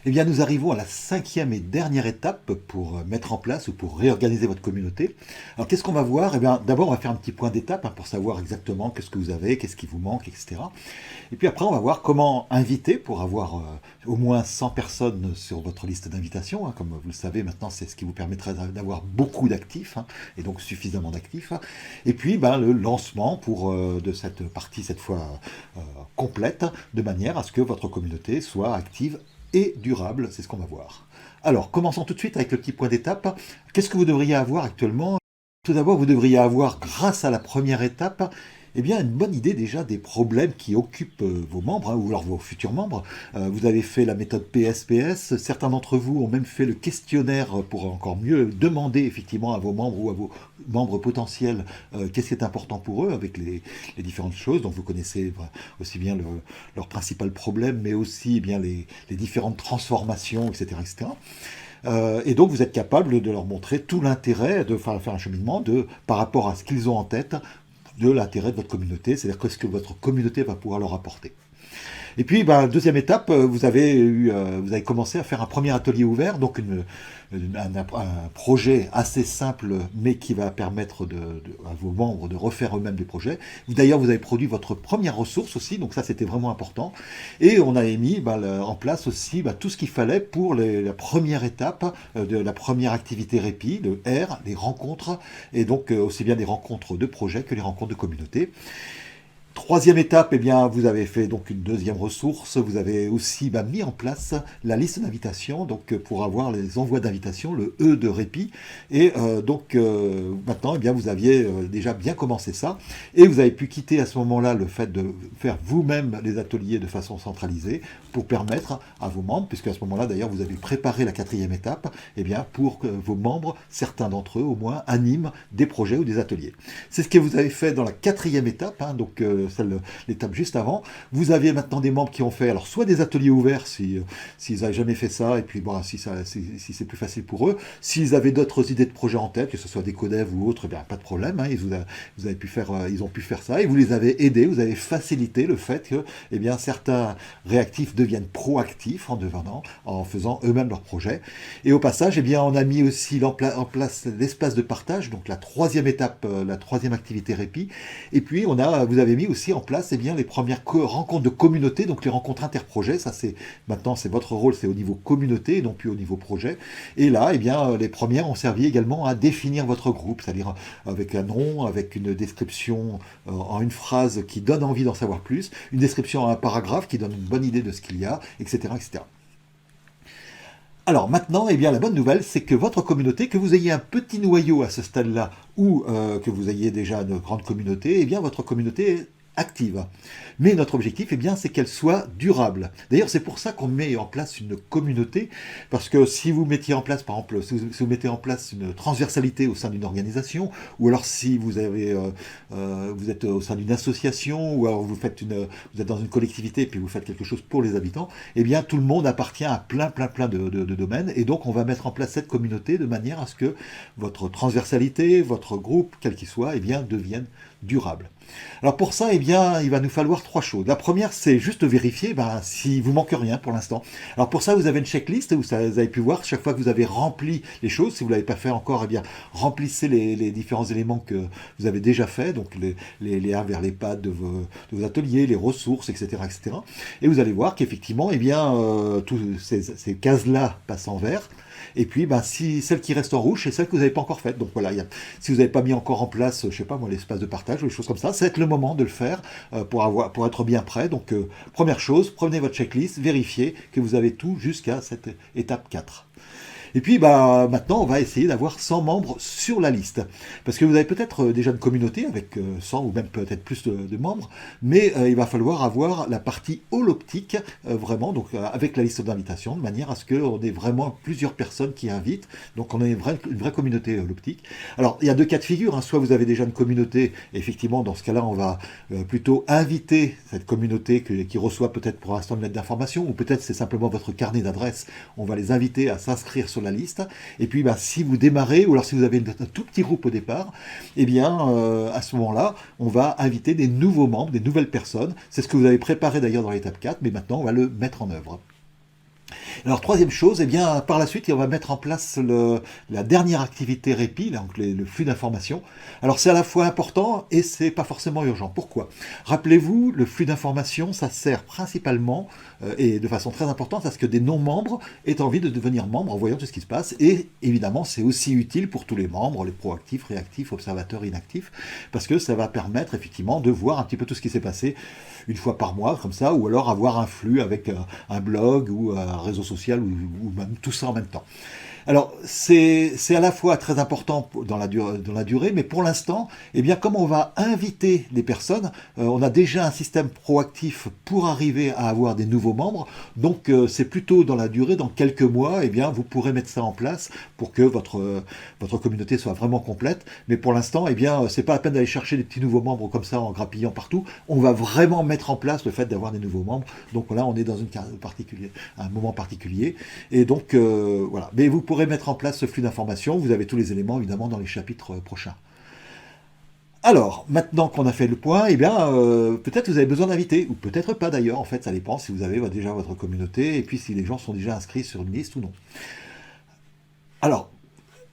Eh bien, nous arrivons à la cinquième et dernière étape pour mettre en place ou pour réorganiser votre communauté. Alors, qu'est-ce qu'on va voir? Eh bien, d'abord, on va faire un petit point d'étape pour savoir exactement qu'est-ce que vous avez, qu'est-ce qui vous manque, etc. Et puis après, on va voir comment inviter pour avoir au moins 100 personnes sur votre liste d'invitation. Comme vous le savez, maintenant, c'est ce qui vous permettrait d'avoir beaucoup d'actifs, et donc suffisamment d'actifs. Et puis, ben, le lancement de cette partie, cette fois complète, de manière à ce que votre communauté soit active et durable, c'est ce qu'on va voir. Alors, commençons tout de suite avec le petit point d'étape. Qu'est-ce que vous devriez avoir actuellement? Tout d'abord, vous devriez avoir, grâce à la première étape, eh bien, une bonne idée déjà des problèmes qui occupent vos membres, ou alors vos futurs membres. Vous avez fait la méthode PSPS, certains d'entre vous ont même fait le questionnaire pour encore mieux demander effectivement à vos membres ou à vos membres potentiels qu'est-ce qui est important pour eux avec les différentes choses. Donc vous connaissez aussi bien leur principal problème, mais aussi eh bien les différentes transformations, etc. etc. Et donc vous êtes capable de leur montrer tout l'intérêt de faire un cheminement par rapport à ce qu'ils ont en tête, de l'intérêt de votre communauté, c'est-à-dire ce que votre communauté va pouvoir leur apporter. Et puis, ben, deuxième étape, vous avez commencé à faire un premier atelier ouvert, donc un projet assez simple, mais qui va permettre à vos membres de refaire eux-mêmes des projets. D'ailleurs, vous avez produit votre première ressource aussi, donc ça c'était vraiment important. Et on a mis en place aussi tout ce qu'il fallait pour la première étape de la première activité répit, le R, les rencontres, et donc aussi bien des rencontres de projets que les rencontres de communauté. Troisième étape, eh bien, vous avez fait donc une deuxième ressource. Vous avez aussi mis en place la liste d'invitations, donc pour avoir les envois d'invitation, le E de répit. Et maintenant, eh bien, vous aviez déjà bien commencé ça, et vous avez pu quitter à ce moment-là le fait de faire vous-même les ateliers de façon centralisée pour permettre à vos membres, puisque à ce moment-là, d'ailleurs, vous avez préparé la quatrième étape, eh bien, pour que vos membres, certains d'entre eux au moins, animent des projets ou des ateliers. C'est ce que vous avez fait dans la quatrième étape, l'étape juste avant. Vous avez maintenant des membres qui ont fait alors soit des ateliers ouverts s'ils n'avaient jamais fait ça, et puis bon, si c'est plus facile pour eux. S'ils avaient d'autres idées de projets en tête, que ce soit des codev ou autres, eh bien, pas de problème, vous avez pu faire, ils ont pu faire ça, et vous les avez aidés, vous avez facilité le fait que eh bien, certains réactifs deviennent proactifs en faisant eux-mêmes leurs projets. Et au passage, eh bien, on a mis aussi en place l'espace de partage, donc la troisième étape, la troisième activité répit. Et puis vous avez mis aussi en place eh bien, les premières rencontres de communauté, donc les rencontres interprojets. Ça, maintenant, c'est votre rôle, c'est au niveau communauté et non plus au niveau projet. Et là, eh bien, les premières ont servi également à définir votre groupe, c'est-à-dire avec un nom, avec une description en une phrase qui donne envie d'en savoir plus, une description en un paragraphe qui donne une bonne idée de ce qu'il y a, etc., etc. Alors maintenant, eh bien, la bonne nouvelle, c'est que votre communauté, que vous ayez un petit noyau à ce stade-là ou que vous ayez déjà une grande communauté, eh bien, votre communauté est active. Mais notre objectif, eh bien, c'est qu'elle soit durable. D'ailleurs, c'est pour ça qu'on met en place une communauté, parce que si vous mettiez en place, par exemple, si vous mettez en place une transversalité au sein d'une organisation, ou alors si vous êtes au sein d'une association, ou alors vous êtes dans une collectivité et puis vous faites quelque chose pour les habitants, eh bien, tout le monde appartient à plein de domaines, et donc on va mettre en place cette communauté de manière à ce que votre transversalité, votre groupe, quel qu'il soit, eh bien, devienne durable. Alors pour ça, eh bien, il va nous falloir trois choses. La première, c'est juste vérifier si vous manque rien pour l'instant. Alors pour ça, vous avez une checklist où vous avez pu voir chaque fois que vous avez rempli les choses. Si vous ne l'avez pas fait encore, eh bien, remplissez les différents éléments que vous avez déjà fait, donc les liens vers les pads de vos ateliers, les ressources, etc., etc. Et vous allez voir qu'effectivement, eh bien, toutes ces cases-là passent en vert. Et puis, si celle qui reste en rouge, c'est celle que vous n'avez pas encore faite. Donc voilà, si vous n'avez pas mis encore en place, je sais pas moi, l'espace de partage ou des choses comme ça va être le moment de le faire pour être bien prêt. Donc, première chose, prenez votre checklist, vérifiez que vous avez tout jusqu'à cette étape 4. Et puis maintenant, on va essayer d'avoir 100 membres sur la liste. Parce que vous avez peut-être déjà une communauté avec 100 ou même peut-être plus de membres, mais il va falloir avoir la partie holoptique, vraiment, donc avec la liste d'invitation, de manière à ce qu'on ait vraiment plusieurs personnes qui invitent. Donc on a une vraie communauté holoptique. Alors, il y a deux cas de figure. Soit vous avez déjà une communauté, et effectivement, dans ce cas-là, on va plutôt inviter cette communauté qui reçoit peut-être pour l'instant une lettre d'information, ou peut-être c'est simplement votre carnet d'adresse. On va les inviter à s'inscrire sur la liste. Et puis, si vous démarrez, ou alors si vous avez un tout petit groupe au départ, eh bien, à ce moment-là, on va inviter des nouveaux membres, des nouvelles personnes. C'est ce que vous avez préparé d'ailleurs dans l'étape 4, mais maintenant, on va le mettre en œuvre. Alors, troisième chose, eh bien, par la suite, on va mettre en place la dernière activité répit, donc le flux d'informations. Alors, c'est à la fois important et c'est pas forcément urgent. Pourquoi? Rappelez-vous, le flux d'informations, ça sert principalement et de façon très importante à ce que des non-membres aient envie de devenir membres en voyant tout ce qui se passe. Et évidemment, c'est aussi utile pour tous les membres, les proactifs, réactifs, observateurs, inactifs, parce que ça va permettre effectivement de voir un petit peu tout ce qui s'est passé une fois par mois, comme ça, ou alors avoir un flux avec un blog ou un réseau social ou même tout ça en même temps. Alors, c'est à la fois très important dans la durée, mais pour l'instant, eh bien, comme on va inviter des personnes, on a déjà un système proactif pour arriver à avoir des nouveaux membres. Donc, c'est plutôt dans la durée, dans quelques mois, eh bien, vous pourrez mettre ça en place pour que votre communauté soit vraiment complète. Mais pour l'instant, eh bien, c'est pas la peine d'aller chercher des petits nouveaux membres comme ça en grappillant partout. On va vraiment mettre en place le fait d'avoir des nouveaux membres. Donc là, on est dans un moment particulier. Et donc, voilà. Mais vous pourrez mettre en place ce flux d'informations. Vous avez tous les éléments, évidemment, dans les chapitres prochains. Alors, maintenant qu'on a fait le point, eh bien, peut-être vous avez besoin d'invités, ou peut-être pas d'ailleurs, en fait, ça dépend si vous avez déjà votre communauté, et puis si les gens sont déjà inscrits sur une liste ou non. Alors,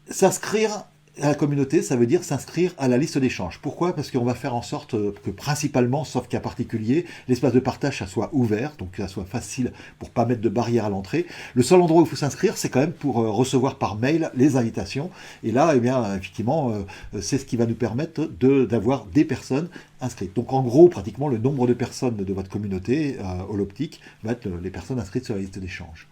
s'inscrire à la communauté, ça veut dire s'inscrire à la liste d'échange. Pourquoi? Parce qu'on va faire en sorte que principalement, sauf cas particulier, l'espace de partage, ça soit ouvert, donc que ça soit facile pour pas mettre de barrière à l'entrée. Le seul endroit où il faut s'inscrire, c'est quand même pour recevoir par mail les invitations. Et là, eh bien, effectivement, c'est ce qui va nous permettre d'avoir des personnes inscrites. Donc en gros, pratiquement, le nombre de personnes de votre communauté holoptique va être les personnes inscrites sur la liste d'échange.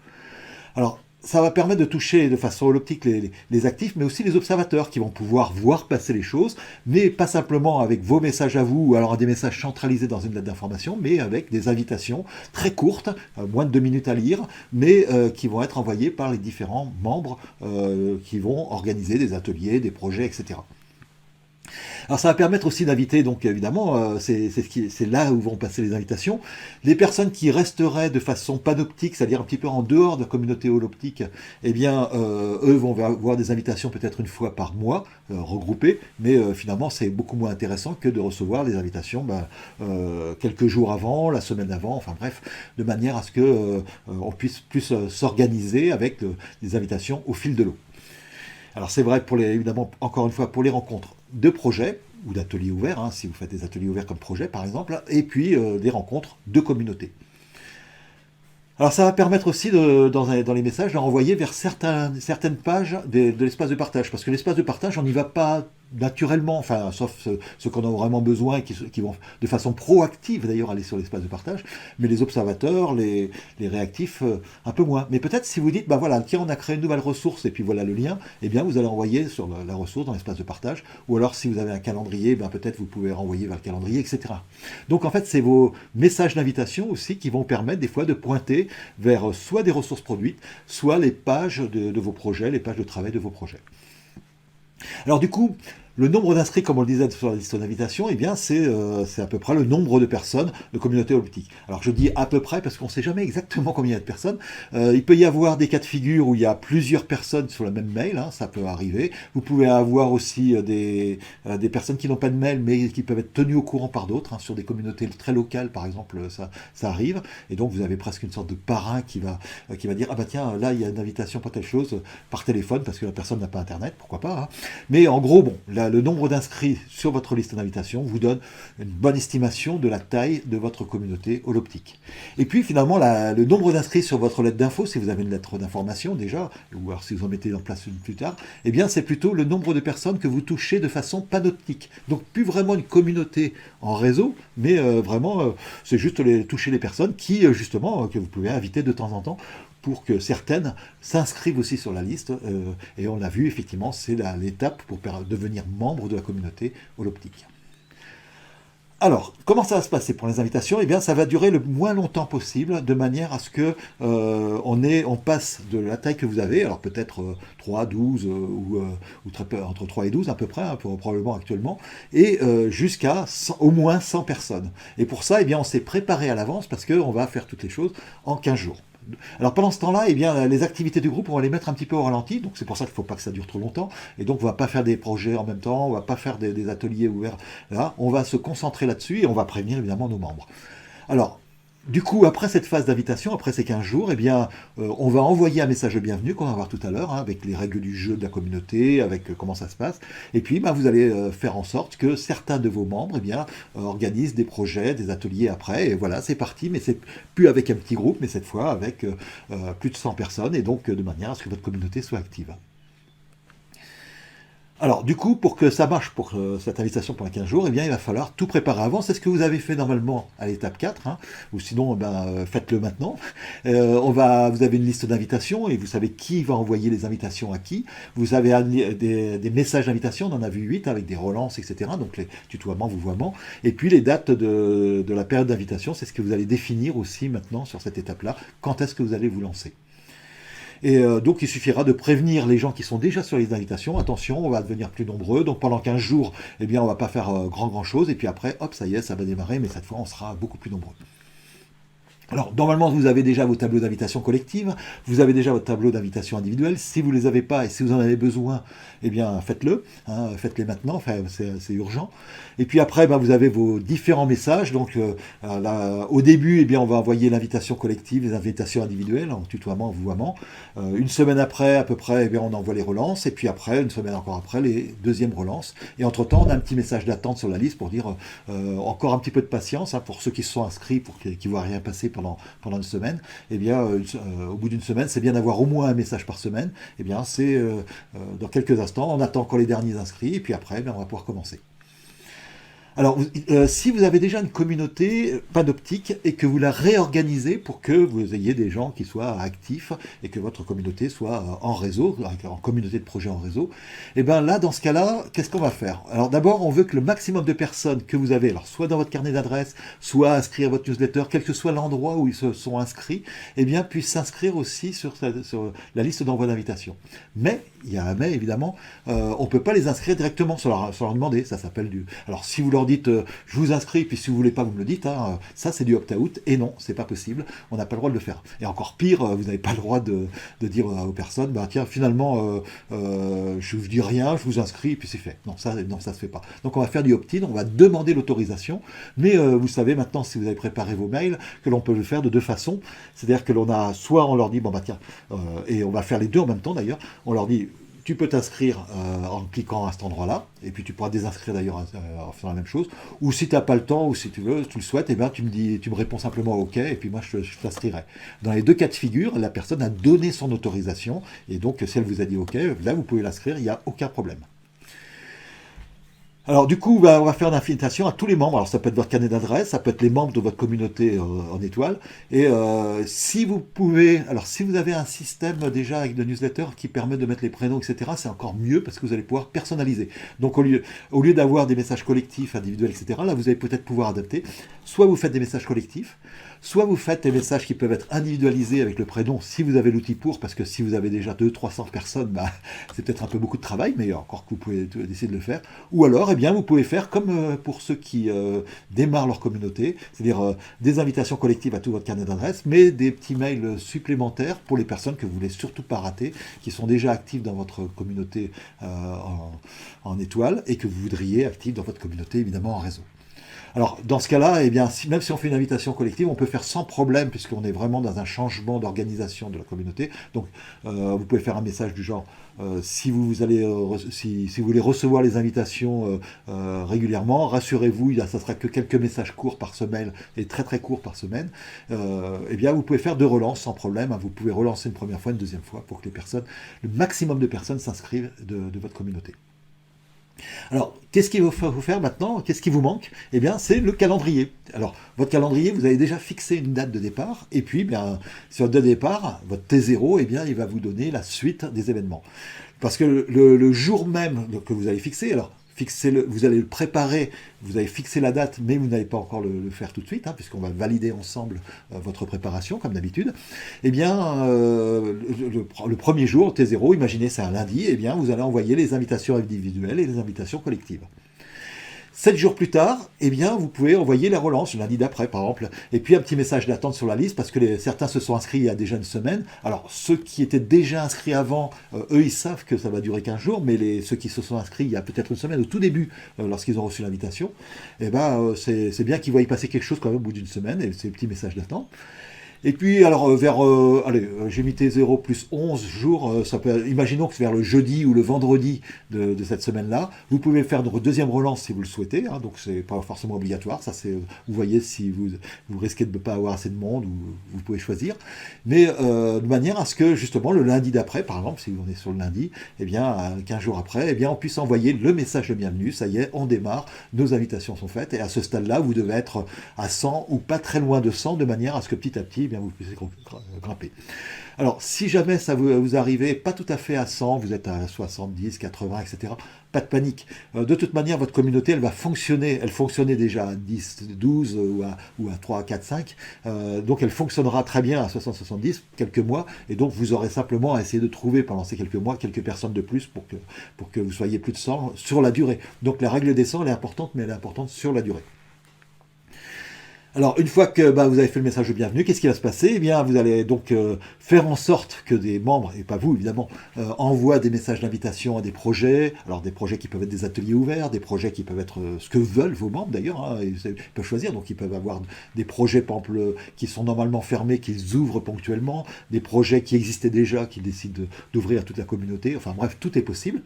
Alors, ça va permettre de toucher de façon holoptique les actifs, mais aussi les observateurs qui vont pouvoir voir passer les choses, mais pas simplement avec vos messages à vous, ou alors des messages centralisés dans une lettre d'information, mais avec des invitations très courtes, moins de 2 minutes à lire, mais qui vont être envoyées par les différents membres qui vont organiser des ateliers, des projets, etc. Alors ça va permettre aussi d'inviter, donc évidemment, c'est là où vont passer les invitations. Les personnes qui resteraient de façon panoptique, c'est-à-dire un petit peu en dehors de la communauté holoptique, eh bien, eux vont avoir des invitations peut-être une fois par mois, regroupées, mais finalement c'est beaucoup moins intéressant que de recevoir les invitations quelques jours avant, la semaine avant, enfin bref, de manière à ce que on puisse plus s'organiser avec des invitations au fil de l'eau. Alors c'est vrai évidemment, encore une fois, pour les rencontres de projets ou d'ateliers ouverts, hein, si vous faites des ateliers ouverts comme projet par exemple, et puis des rencontres de communautés. Alors ça va permettre aussi, dans les messages, de renvoyer vers certaines pages de l'espace de partage, parce que l'espace de partage, on n'y va pas naturellement, enfin, sauf ceux qu'on a vraiment besoin et qui vont de façon proactive d'ailleurs aller sur l'espace de partage, mais les observateurs, les réactifs, un peu moins. Mais peut-être si vous dites, bah voilà, tiens, on a créé une nouvelle ressource et puis voilà le lien, eh bien vous allez envoyer sur la ressource dans l'espace de partage, ou alors si vous avez un calendrier, ben peut-être vous pouvez renvoyer vers le calendrier, etc. Donc en fait, c'est vos messages d'invitation aussi qui vont permettre des fois de pointer vers soit des ressources produites, soit les pages de vos projets, les pages de travail de vos projets. Alors du coup, le nombre d'inscrits, comme on le disait sur la liste d'invitation, eh bien c'est à peu près le nombre de personnes de communauté holoptique. Alors je dis à peu près parce qu'on ne sait jamais exactement combien il y a de personnes. Il peut y avoir des cas de figure où il y a plusieurs personnes sur le même mail, hein, ça peut arriver. Vous pouvez avoir aussi des personnes qui n'ont pas de mail mais qui peuvent être tenues au courant par d'autres, hein, sur des communautés très locales par exemple, ça arrive. Et donc vous avez presque une sorte de parrain qui va dire, ah bah tiens, là il y a une invitation pour telle chose par téléphone parce que la personne n'a pas internet, pourquoi pas, hein. Mais en gros, bon, le nombre d'inscrits sur votre liste d'invitation vous donne une bonne estimation de la taille de votre communauté holoptique. Et puis finalement, le nombre d'inscrits sur votre lettre d'info, si vous avez une lettre d'information déjà, ou alors si vous en mettez en place une plus tard, eh bien c'est plutôt le nombre de personnes que vous touchez de façon panoptique. Donc plus vraiment une communauté en réseau, mais vraiment c'est juste toucher les personnes qui justement que vous pouvez inviter de temps en temps, pour que certaines s'inscrivent aussi sur la liste. Et on l'a vu, effectivement, c'est l'étape pour devenir membre de la communauté holoptique. Alors, comment ça va se passer pour les invitations? Eh bien, ça va durer le moins longtemps possible, de manière à ce que on passe de la taille que vous avez, alors peut-être 3, 12, ou très peu, entre 3 et 12 à peu près, hein, probablement actuellement, et jusqu'à au moins 100 personnes. Et pour ça, eh bien, on s'est préparé à l'avance, parce qu'on va faire toutes les choses en 15 jours. Alors pendant ce temps-là, eh bien, les activités du groupe, on va les mettre un petit peu au ralenti, donc c'est pour ça qu'il ne faut pas que ça dure trop longtemps, et donc on ne va pas faire des projets en même temps, on ne va pas faire des ateliers ouverts, là, on va se concentrer là-dessus, et on va prévenir évidemment nos membres. Alors, Du coup, après cette phase d'invitation, après ces 15 jours, eh bien, on va envoyer un message de bienvenue qu'on va voir tout à l'heure, hein, avec les règles du jeu de la communauté, avec comment ça se passe. Et puis, ben, vous allez faire en sorte que certains de vos membres eh bien, organisent des projets, des ateliers après. Et voilà, c'est parti, mais c'est plus avec un petit groupe, mais cette fois avec plus de 100 personnes, et donc de manière à ce que votre communauté soit active. Alors, du coup, pour que ça marche pour cette invitation pour les 15 jours, eh bien, il va falloir tout préparer avant. C'est ce que vous avez fait normalement à l'étape 4, hein, ou sinon, ben, faites-le maintenant. Vous avez une liste d'invitations et vous savez qui va envoyer les invitations à qui. Vous avez des messages d'invitation, on en a vu 8 avec des relances, etc. Donc, les tutoiements, vouvoiements. Et puis, les dates de la période d'invitation, c'est ce que vous allez définir aussi maintenant sur cette étape-là. Quand est-ce que vous allez vous lancer? Et donc, il suffira de prévenir les gens qui sont déjà sur les invitations. Attention, on va devenir plus nombreux. Donc, pendant 15 jours, eh bien, on va pas faire grand chose. Et puis après, hop, ça y est, ça va démarrer. Mais cette fois, on sera beaucoup plus nombreux. Alors, normalement, vous avez déjà vos tableaux d'invitation collective, vous avez déjà votre tableau d'invitation individuelle. Si vous ne les avez pas et si vous en avez besoin, eh bien, faites-le. Hein, faites-les maintenant, enfin, c'est urgent. Et puis après, ben, vous avez vos différents messages. Donc, là, au début, eh bien, on va envoyer l'invitation collective, les invitations individuelles, en tutoiement, en vouvoiement. Une semaine après, à peu près, eh bien, on envoie les relances. Et puis après, une semaine encore après, les deuxièmes relances. Et entre-temps, on a un petit message d'attente sur la liste pour dire encore un petit peu de patience hein, pour ceux qui se sont inscrits, pour qu'ils ne voient rien passer pendant une semaine, eh bien, au bout d'une semaine, c'est bien d'avoir au moins un message par semaine. Eh bien, c'est dans quelques instants, on attend encore les derniers inscrits, et puis après, on va pouvoir commencer. Alors, si vous avez déjà une communauté panoptique et que vous la réorganisez pour que vous ayez des gens qui soient actifs et que votre communauté soit en réseau, en communauté de projet en réseau, et bien là, dans ce cas-là, qu'est-ce qu'on va faire? Alors d'abord, on veut que le maximum de personnes que vous avez, alors soit dans votre carnet d'adresses, soit inscrits à votre newsletter, quel que soit l'endroit où ils se sont inscrits, eh bien, puissent s'inscrire aussi sur la liste d'envoi d'invitation. Mais, il y a un mais évidemment, on ne peut pas les inscrire directement sans leur demander, ça s'appelle du... Alors si vous leur dites je vous inscris, puis si vous voulez pas, vous me le dites, hein, ça c'est du opt-out, et non, c'est pas possible, on n'a pas le droit de le faire. Et encore pire, vous n'avez pas le droit de dire aux personnes, bah tiens, finalement, je vous dis rien, je vous inscris, et puis c'est fait. Non, ça se fait pas. Donc on va faire du opt-in, on va demander l'autorisation, mais vous savez maintenant, si vous avez préparé vos mails, que l'on peut le faire de deux façons, c'est-à-dire que l'on a, soit on leur dit, bon bah tiens, et on va faire les deux en même temps d'ailleurs, on leur dit, tu peux t'inscrire en cliquant à cet endroit-là, et puis tu pourras désinscrire d'ailleurs en faisant la même chose. Ou si tu n'as pas le temps, ou si tu veux, tu le souhaites, et bien tu me réponds simplement OK, et puis moi je t'inscrirai. Dans les deux cas de figure, la personne a donné son autorisation, et donc si elle vous a dit OK, là vous pouvez l'inscrire, il n'y a aucun problème. Alors du coup, on va faire une invitation à tous les membres. Alors ça peut être votre carnet d'adresse, ça peut être les membres de votre communauté en étoile. Et si vous pouvez, alors si vous avez un système déjà avec de newsletter qui permet de mettre les prénoms, etc., c'est encore mieux parce que vous allez pouvoir personnaliser. Donc au lieu d'avoir des messages collectifs, individuels, etc., là vous allez peut-être pouvoir adapter. Soit vous faites des messages collectifs, soit vous faites des messages qui peuvent être individualisés avec le prénom si vous avez l'outil pour, parce que si vous avez déjà 200-300 personnes, bah, c'est peut-être un peu beaucoup de travail, mais encore que vous pouvez décider de le faire. Ou alors, eh bien, vous pouvez faire comme pour ceux qui démarrent leur communauté, c'est-à-dire des invitations collectives à tout votre carnet d'adresse, mais des petits mails supplémentaires pour les personnes que vous voulez surtout pas rater, qui sont déjà actives dans votre communauté en étoile et que vous voudriez actives dans votre communauté, évidemment, en réseau. Alors, dans ce cas-là, eh bien, même si on fait une invitation collective, on peut faire sans problème, puisqu'on est vraiment dans un changement d'organisation de la communauté. Donc, vous pouvez faire un message du genre, si vous voulez recevoir les invitations régulièrement, rassurez-vous, ça sera que quelques messages courts par semaine, et très très courts par semaine. Eh bien, vous pouvez faire deux relances sans problème. Hein. Vous pouvez relancer une première fois, une deuxième fois, pour que le maximum de personnes s'inscrivent de votre communauté. Alors, qu'est-ce qu'il faut faire maintenant? Qu'est-ce qui vous manque? Eh bien, c'est le calendrier. Alors, votre calendrier, vous avez déjà fixé une date de départ, et puis, bien, sur la date de départ, votre T0, eh bien, il va vous donner la suite des événements. Parce que le jour même que vous avez fixé, alors, vous allez le préparer, vous avez fixé la date, mais vous n'allez pas encore le faire tout de suite, hein, puisqu'on va valider ensemble votre préparation, comme d'habitude. Eh bien, le premier jour, T0, imaginez c'est un lundi, eh bien, vous allez envoyer les invitations individuelles et les invitations collectives. 7 jours plus tard, eh bien, vous pouvez envoyer la relance, le lundi d'après, par exemple. Et puis, un petit message d'attente sur la liste, parce que certains se sont inscrits il y a déjà une semaine. Alors, ceux qui étaient déjà inscrits avant, eux, ils savent que ça va durer 15 jours, mais ceux qui se sont inscrits il y a peut-être une semaine, au tout début, lorsqu'ils ont reçu l'invitation, eh ben, c'est bien qu'ils voient y passer quelque chose quand même au bout d'une semaine, et c'est un petit message d'attente. Et puis, alors, j'ai mis T0 plus 11 jours, imaginons que c'est vers le jeudi ou le vendredi de cette semaine-là. Vous pouvez faire une deuxième relance si vous le souhaitez, hein, donc c'est pas forcément obligatoire. Ça, vous voyez si vous risquez de ne pas avoir assez de monde, ou vous pouvez choisir. Mais de manière à ce que, justement, le lundi d'après, par exemple, si on est sur le lundi, eh bien, 15 jours après, eh bien, on puisse envoyer le message de bienvenue. Ça y est, on démarre, nos invitations sont faites, et à ce stade-là, vous devez être à 100 ou pas très loin de 100, de manière à ce que petit à petit, eh bien, vous puissiez grimper. Alors, si jamais ça vous arrivez pas tout à fait à 100, vous êtes à 70, 80, etc., pas de panique. De toute manière, votre communauté, elle va fonctionner. Elle fonctionnait déjà à 10, 12 ou à 3, 4, 5. Donc, elle fonctionnera très bien à 60, 70, quelques mois. Et donc, vous aurez simplement à essayer de trouver pendant ces quelques mois quelques personnes de plus pour que vous soyez plus de 100 sur la durée. Donc, la règle des 100, elle est importante, mais elle est importante sur la durée. Alors, une fois que vous avez fait le message de bienvenue, qu'est-ce qui va se passer? Eh bien, vous allez donc faire en sorte que des membres, et pas vous évidemment, envoient des messages d'invitation à des projets. Alors, des projets qui peuvent être des ateliers ouverts, des projets qui peuvent être ce que veulent vos membres d'ailleurs. Hein, ils peuvent choisir, donc ils peuvent avoir des projets, par exemple, qui sont normalement fermés, qu'ils ouvrent ponctuellement, des projets qui existaient déjà, qu'ils décident d'ouvrir à toute la communauté. Enfin bref, tout est possible.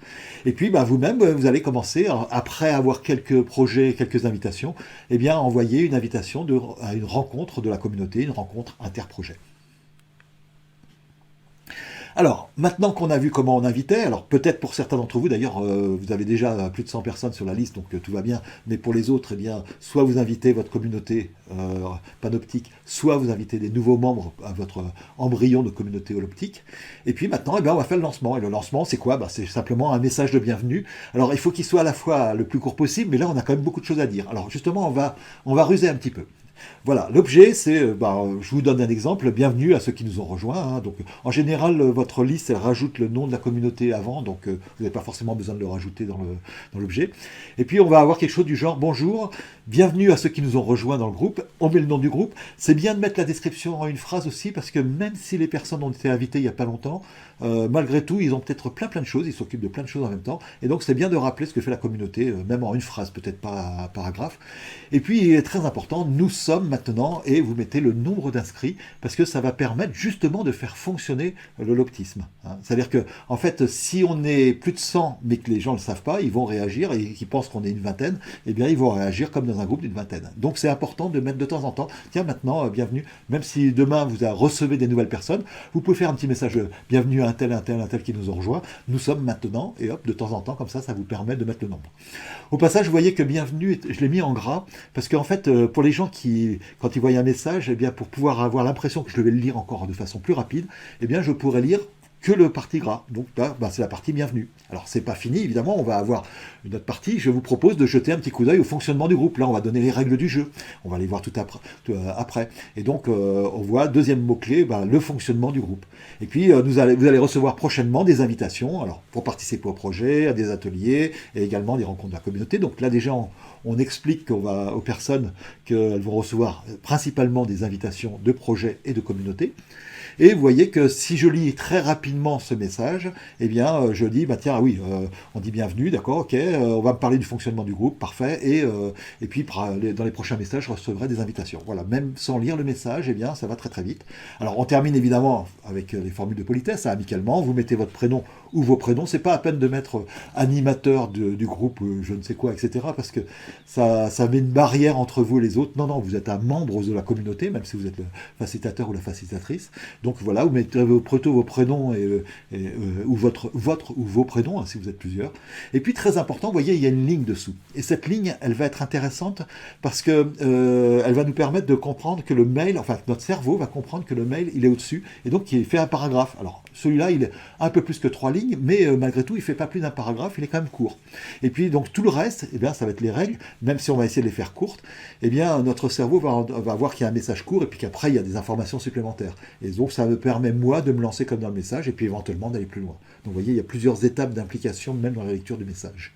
Et puis, vous-même, vous allez commencer, après avoir quelques projets, quelques invitations, eh bien, envoyer une invitation à une rencontre de la communauté, une rencontre interprojet. Alors, maintenant qu'on a vu comment on invitait, alors peut-être pour certains d'entre vous, d'ailleurs, vous avez déjà plus de 100 personnes sur la liste, donc tout va bien, mais pour les autres, eh bien, soit vous invitez votre communauté panoptique, soit vous invitez des nouveaux membres à votre embryon de communauté holoptique. Et puis maintenant, eh bien, on va faire le lancement. Et le lancement, c'est quoi? C'est simplement un message de bienvenue. Alors, il faut qu'il soit à la fois le plus court possible, mais là, on a quand même beaucoup de choses à dire. Alors, justement, on va ruser un petit peu. Voilà, l'objet, c'est, je vous donne un exemple, bienvenue à ceux qui nous ont rejoints. Hein. Donc, en général, votre liste, elle rajoute le nom de la communauté avant, donc vous n'avez pas forcément besoin de le rajouter dans l'objet. Et puis, on va avoir quelque chose du genre, bonjour, bienvenue à ceux qui nous ont rejoints dans le groupe, on met le nom du groupe. C'est bien de mettre la description en une phrase aussi, parce que même si les personnes ont été invitées il n'y a pas longtemps, malgré tout, ils ont peut-être plein de choses, ils s'occupent de plein de choses en même temps, et donc c'est bien de rappeler ce que fait la communauté, même en une phrase, peut-être pas un paragraphe. Et puis, il est très important, nous sommes maintenant, et vous mettez le nombre d'inscrits, parce que ça va permettre justement de faire fonctionner l'holoptisme. Hein. C'est-à-dire que, en fait, si on est plus de 100, mais que les gens ne le savent pas, ils vont réagir, et qu'ils pensent qu'on est une vingtaine, eh bien, ils vont réagir comme dans un groupe d'une vingtaine. Donc, c'est important de mettre de temps en temps, tiens, maintenant, bienvenue, même si demain, vous recevez des nouvelles personnes, vous pouvez faire un petit message de bienvenue à un tel qui nous ont rejoints, nous sommes maintenant, et hop, de temps en temps, comme ça vous permet de mettre le nombre. Au passage, vous voyez que bienvenue, je l'ai mis en gras, parce qu'en fait, pour les gens qui, quand ils voient un message, eh bien, pour pouvoir avoir l'impression que je vais le lire encore de façon plus rapide, eh bien, je pourrais lire que le parti gras. Donc là, c'est la partie bienvenue. Alors, c'est pas fini, évidemment, on va avoir une autre partie. Je vous propose de jeter un petit coup d'œil au fonctionnement du groupe. Là, on va donner les règles du jeu. On va les voir tout après. Et donc, on voit, deuxième mot-clé, le fonctionnement du groupe. Et puis, vous allez recevoir prochainement des invitations, alors pour participer au projet, à des ateliers, et également des rencontres de la communauté. Donc là, déjà, on explique aux personnes qu'elles vont recevoir principalement des invitations de projets et de communautés. Et vous voyez que si je lis très rapidement ce message, eh bien, je dis, tiens, oui, on dit bienvenue, d'accord, ok, on va me parler du fonctionnement du groupe, parfait, et puis dans les prochains messages, je recevrai des invitations. Voilà, même sans lire le message, eh bien, ça va très très vite. Alors, on termine évidemment avec les formules de politesse, amicalement, vous mettez votre prénom ou vos prénoms, c'est pas à peine de mettre animateur du groupe, je ne sais quoi, etc., parce que ça met une barrière entre vous et les autres. Non, vous êtes un membre de la communauté, même si vous êtes le facilitateur ou la facilitatrice. Donc voilà, vous mettez plutôt vos prénoms ou vos prénoms, hein, si vous êtes plusieurs. Et puis très important, vous voyez, il y a une ligne dessous. Et cette ligne, elle va être intéressante parce que elle va nous permettre de comprendre que le mail, enfin notre cerveau va comprendre que le mail, il est au-dessus, et donc il fait un paragraphe. Alors celui-là, il est un peu plus que 3 lignes, mais malgré tout, il ne fait pas plus d'un paragraphe, il est quand même court. Et puis donc tout le reste, eh bien, ça va être les règles, même si on va essayer de les faire courtes, eh bien notre cerveau va voir qu'il y a un message court et puis qu'après il y a des informations supplémentaires. Et donc ça me permet moi de me lancer comme dans le message et puis éventuellement d'aller plus loin. Donc vous voyez, il y a plusieurs étapes d'implication même dans la lecture du message.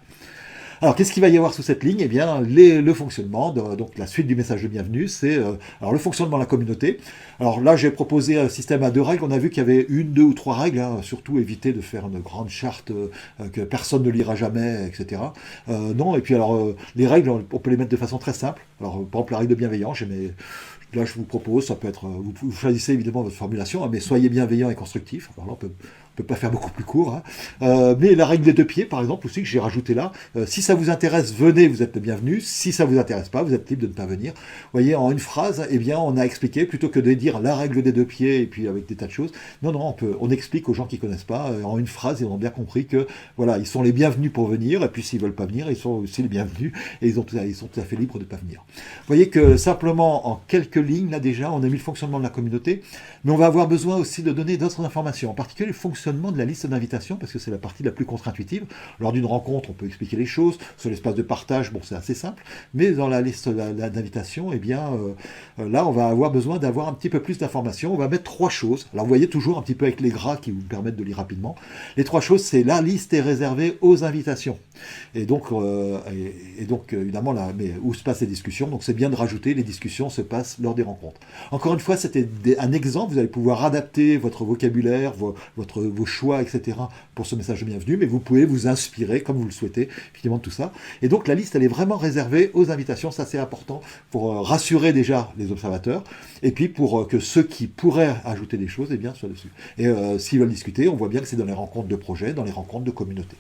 Alors, qu'est-ce qu'il va y avoir sous cette ligne? Eh bien, le fonctionnement, donc la suite du message de bienvenue, c'est alors le fonctionnement de la communauté. Alors là, j'ai proposé un système à 2 règles. On a vu qu'il y avait 1, 2 ou 3 règles, hein. Surtout éviter de faire une grande charte que personne ne lira jamais, etc. Non, et puis alors, les règles, on peut les mettre de façon très simple. Alors, par exemple, la règle de bienveillance, là, je vous propose, ça peut être, vous choisissez évidemment votre formulation, hein, mais soyez bienveillant et constructif. Alors là, on peut pas faire beaucoup plus court, hein. Mais la règle des 2 pieds, par exemple, aussi, que j'ai rajouté là, si ça vous intéresse, venez, vous êtes le bienvenu. Si ça vous intéresse pas, vous êtes libre de ne pas venir. Vous voyez, en une phrase, eh bien, on a expliqué, plutôt que de dire la règle des 2 pieds, et puis avec des tas de choses, non, on explique aux gens qui connaissent pas, en une phrase, ils ont bien compris que, voilà, ils sont les bienvenus pour venir, et puis s'ils veulent pas venir, ils sont aussi les bienvenus, et ils sont tout à fait libres de pas venir. Vous voyez que, simplement, en quelques lignes, là, déjà, on a mis le fonctionnement de la communauté, mais on va avoir besoin aussi de donner d'autres informations, en particulier le fonctionnement de la liste d'invitation, parce que c'est la partie la plus contre-intuitive. Lors d'une rencontre, on peut expliquer les choses. Sur l'espace de partage, bon, c'est assez simple. Mais dans la liste d'invitation, eh bien, là, on va avoir besoin d'avoir un petit peu plus d'informations. On va mettre 3 choses. Alors, vous voyez toujours un petit peu avec les gras qui vous permettent de lire rapidement. Les 3 choses, c'est la liste est réservée aux invitations. Et donc, évidemment, là, mais où se passent les discussions. Donc, c'est bien de rajouter les discussions se passent lors des rencontres. Encore une fois, c'était un exemple. Vous allez pouvoir adapter votre vocabulaire, vos choix, etc. pour ce message de bienvenue, mais vous pouvez vous inspirer, comme vous le souhaitez, finalement, de tout ça. Et donc, la liste, elle est vraiment réservée aux invitations. Ça, c'est important pour rassurer déjà les observateurs, et puis pour que ceux qui pourraient ajouter des choses, eh bien, soient dessus. Et s'ils veulent discuter, on voit bien que c'est dans les rencontres de projet, dans les rencontres de communauté.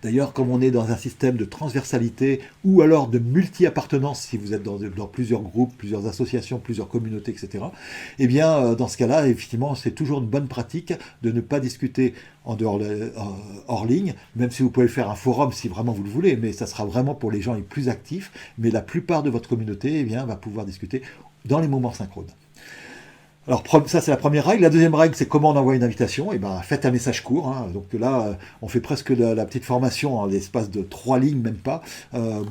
D'ailleurs, comme on est dans un système de transversalité ou alors de multi-appartenance, si vous êtes dans plusieurs groupes, plusieurs associations, plusieurs communautés, etc., eh bien, dans ce cas-là, effectivement, c'est toujours une bonne pratique de ne pas discuter hors ligne, même si vous pouvez faire un forum si vraiment vous le voulez, mais ça sera vraiment pour les gens les plus actifs, mais la plupart de votre communauté, eh bien, va pouvoir discuter dans les moments synchrones. Alors ça c'est la première règle. La deuxième règle c'est comment on envoie une invitation. Et ben faites un message court, hein. Donc là on fait presque la petite formation en l'espace de 3 lignes, même pas.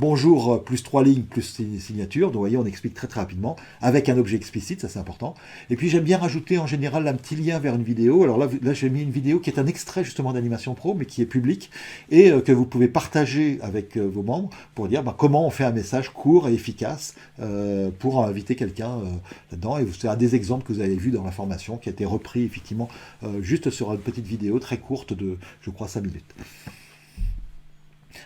Bonjour plus 3 lignes plus signature. Donc vous voyez on explique très rapidement avec un objet explicite, ça c'est important. Et puis j'aime bien rajouter en général un petit lien vers une vidéo. Alors là j'ai mis une vidéo qui est un extrait justement d'Animation Pro mais qui est public et que vous pouvez partager avec vos membres pour dire comment on fait un message court et efficace pour inviter quelqu'un là-dedans. Et c'est un des exemples que vous avez vu dans la formation, qui a été repris effectivement juste sur une petite vidéo très courte de, je crois, 5 minutes.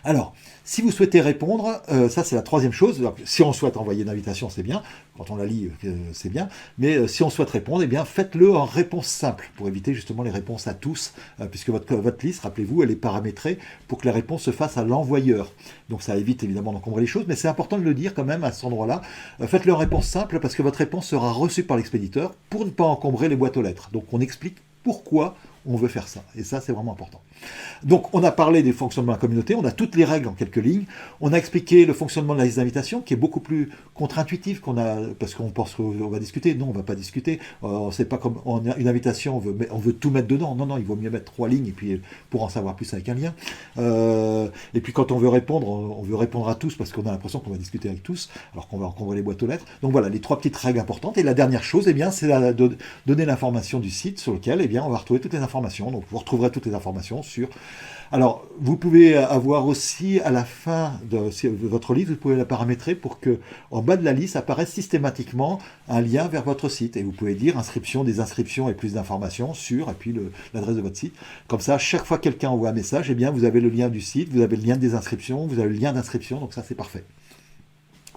Alors, si vous souhaitez répondre, ça c'est la troisième chose. Donc, si on souhaite envoyer une invitation, c'est bien. Quand on la lit, c'est bien. Mais si on souhaite répondre, eh bien faites-le en réponse simple, pour éviter justement les réponses à tous, puisque votre liste, rappelez-vous, elle est paramétrée pour que la réponse se fasse à l'envoyeur. Donc ça évite évidemment d'encombrer les choses, mais c'est important de le dire quand même à cet endroit-là. Faites-le en réponse simple, parce que votre réponse sera reçue par l'expéditeur pour ne pas encombrer les boîtes aux lettres. Donc on explique pourquoi on veut faire ça. Et ça, c'est vraiment important. Donc, on a parlé des fonctionnements de la communauté, on a toutes les règles en quelques lignes, on a expliqué le fonctionnement de la liste d'invitation, qui est beaucoup plus contre-intuitif parce qu'on pense qu'on va discuter. Non, on ne va pas discuter. C'est pas comme une invitation, on veut tout mettre dedans. Non, il vaut mieux mettre 3 lignes, et puis pour en savoir plus avec un lien. Et puis, quand on veut répondre à tous, parce qu'on a l'impression qu'on va discuter avec tous, alors qu'on va encombrer les boîtes aux lettres. Donc voilà, les 3 petites règles importantes. Et la dernière chose, eh bien, c'est de donner l'information du site sur lequel, eh bien, on va retrouver toutes les informations. Donc, vous retrouverez toutes les informations sur... Alors, vous pouvez avoir aussi, à la fin de votre liste, vous pouvez la paramétrer pour que, en bas de la liste, apparaisse systématiquement un lien vers votre site. Et vous pouvez dire inscription, des inscriptions et plus d'informations sur, et puis l'adresse de votre site. Comme ça, chaque fois que quelqu'un envoie un message, eh bien, vous avez le lien du site, vous avez le lien des inscriptions, vous avez le lien d'inscription, donc ça, c'est parfait.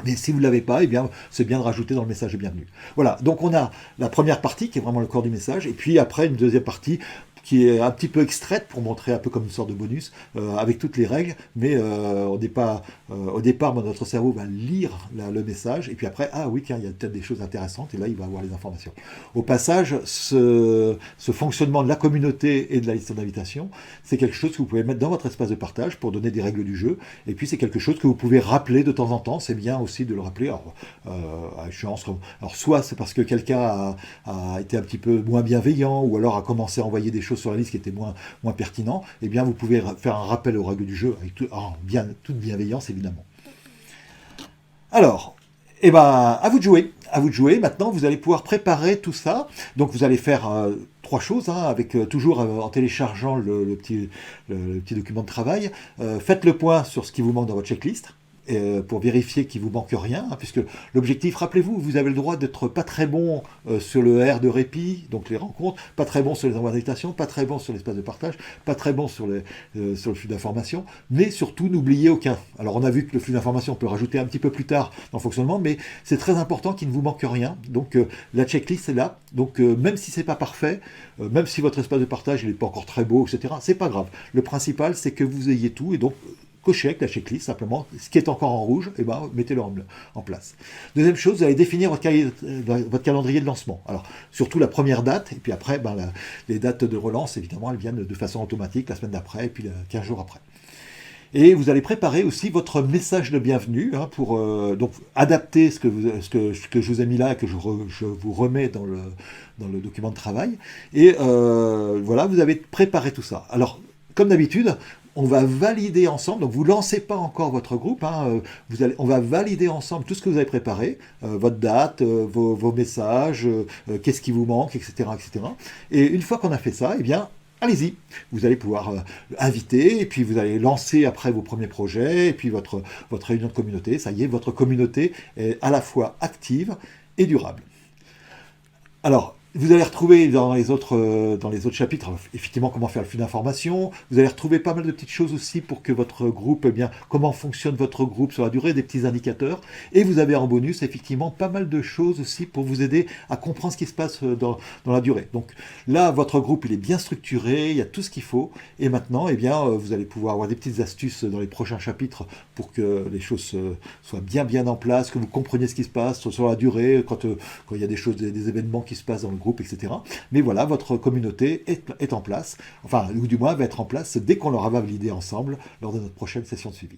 Mais si vous ne l'avez pas, eh bien, c'est bien de rajouter dans le message de bienvenue. Voilà, donc on a la première partie qui est vraiment le corps du message, et puis après une deuxième partie qui est un petit peu extraite pour montrer un peu comme une sorte de bonus avec toutes les règles, mais au départ, notre cerveau va lire le message, et puis après, ah oui, tiens, il y a peut-être des choses intéressantes, et là, il va avoir les informations. Au passage, ce fonctionnement de la communauté et de la liste d'invitation, c'est quelque chose que vous pouvez mettre dans votre espace de partage pour donner des règles du jeu, et puis c'est quelque chose que vous pouvez rappeler de temps en temps, c'est bien aussi de le rappeler, à échéance. Alors soit c'est parce que quelqu'un a été un petit peu moins bienveillant, ou alors a commencé à envoyer des choses sur la liste qui étaient moins pertinents, eh bien vous pouvez faire un rappel aux règles du jeu avec toute bienveillance évidemment. Alors, eh ben, à vous de jouer. Maintenant, vous allez pouvoir préparer tout ça. Donc, vous allez faire trois choses, hein, avec toujours en téléchargeant le petit document de travail. Faites le point sur ce qui vous manque dans votre checklist. Pour vérifier qu'il vous manque rien, hein, puisque l'objectif, rappelez-vous, vous avez le droit d'être pas très bon sur le R de répit, donc les rencontres, pas très bon sur les envois d'invitation, pas très bon sur l'espace de partage, pas très bon sur le flux d'informations, mais surtout n'oubliez aucun. Alors on a vu que le flux d'informations on peut rajouter un petit peu plus tard dans le fonctionnement, mais c'est très important qu'il ne vous manque rien. Donc la checklist est là. Donc même si c'est pas parfait, même si votre espace de partage n'est pas encore très beau, etc., c'est pas grave. Le principal c'est que vous ayez tout, et donc cochez avec la checklist, simplement, ce qui est encore en rouge, eh ben, mettez-le en place. Deuxième chose, vous allez définir votre calendrier de lancement. Alors, surtout la première date, et puis après, ben, les dates de relance, évidemment, elles viennent de façon automatique la semaine d'après, et puis 15 jours après. Et vous allez préparer aussi votre message de bienvenue, hein, pour donc adapter ce que je vous ai mis là, et que je vous remets dans le document de travail. Et voilà, vous avez préparé tout ça. Alors, comme d'habitude, on va valider ensemble, donc vous ne lancez pas encore votre groupe, hein, on va valider ensemble tout ce que vous avez préparé, votre date, vos messages, qu'est-ce qui vous manque, etc., etc. Et une fois qu'on a fait ça, eh bien, allez-y, vous allez pouvoir inviter, et puis vous allez lancer après vos premiers projets, et puis votre réunion de communauté. Ça y est, votre communauté est à la fois active et durable. Alors, vous allez retrouver dans les autres chapitres, effectivement, comment faire le flux d'informations. Vous allez retrouver pas mal de petites choses aussi pour que votre groupe, eh bien, comment fonctionne votre groupe sur la durée, des petits indicateurs. Et vous avez en bonus, effectivement, pas mal de choses aussi pour vous aider à comprendre ce qui se passe dans la durée. Donc là, votre groupe, il est bien structuré, il y a tout ce qu'il faut. Et maintenant, eh bien, vous allez pouvoir avoir des petites astuces dans les prochains chapitres pour que les choses soient bien en place, que vous compreniez ce qui se passe sur la durée, quand il y a des événements qui se passent dans le groupe, etc. Mais voilà, votre communauté est en place, enfin, ou du moins va être en place dès qu'on l'aura validé ensemble lors de notre prochaine session de suivi.